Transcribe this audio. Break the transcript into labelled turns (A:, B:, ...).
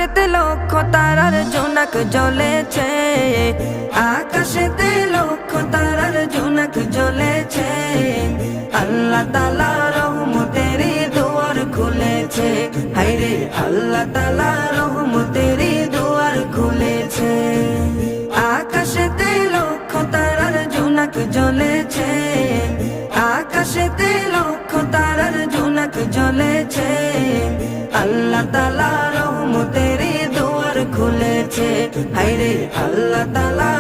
A: আকাশেতে লক্ষ তারার জোনাক জ্বলেছে, আকাশেতে লক্ষ তারার জোনাক জ্বলেছে। আল্লাহ তাআলা রহমতের দুয়ার খুলেছে, হায়রে আল্লাহ তাআলা রহমতের দুয়ার খুলেছে। আকাশেতে লক্ষ তারার জোনাক জ্বলেছে, আকাশেতে লক্ষ তারার জোনাক জ্বলেছে। আল্লাহ তাআলা রহমতের দুয়ার খুলেছে, হায়রে আল্লাহ তাআলা